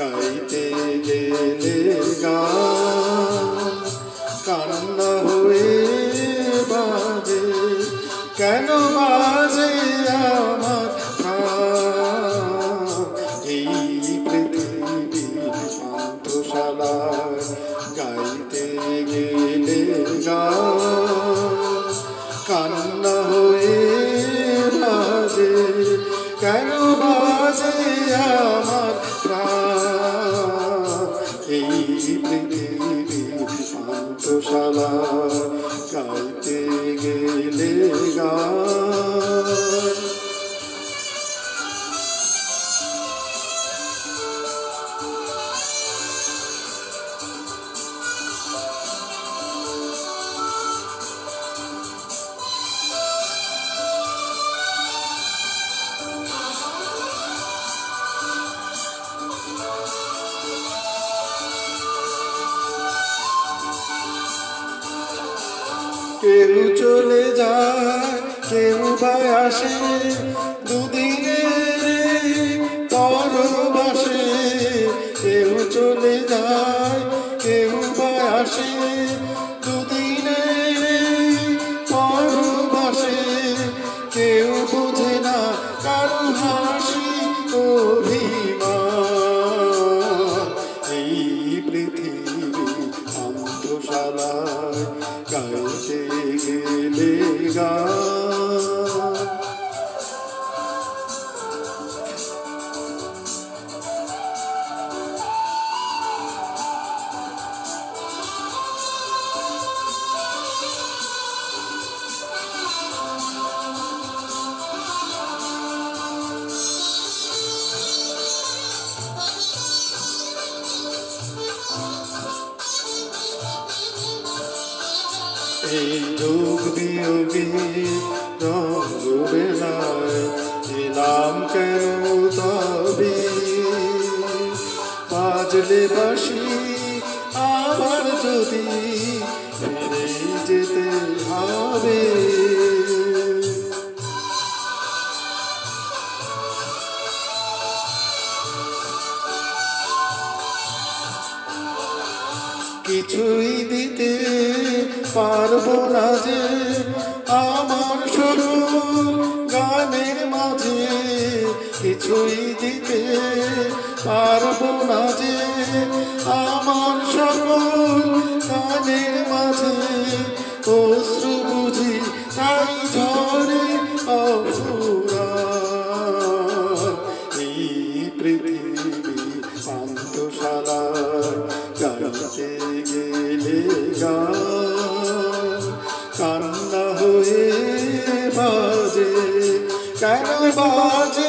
গাইতে গেলে গান কান্না হয়ে বাজে কেন বাজে আমার প্রাণ এই পৃথিবীর পান্থশালায় গাইতে গেলে গান কান্না হয়ে বাজে কেন বাজে আমার প্রাণ এই পৃথিবীর পান্থশালায় গাইতে গেলে গান কেউ চলে যায় কেউ বা আসে দুদিনের পরবাসে কেউ চলে যায় কেউ বা আসে দুদিনের পরবাসে কেউ বোঝে না কারো হাসি অভিমান এই পৃথিবী পান্থশালায় গাইতে গেলে গান এই যোগ বিয়োগী রঙবেলায় এলাম কেন তবে বাজলে বাঁশি আবার যদি ফিরে যেতে হবে কিছুই দিতে পারবো না যে আমার সুর গানের মাঝে কিছুই দিতে পারবো না যে আমার সকল গানের মাঝে অশ্রু বুঝি তাই ঝরে অফুরান এই পৃথিবী পান্থশালায় গাইতে গেলে গান কান্না হয়ে বাজে কেন বাজে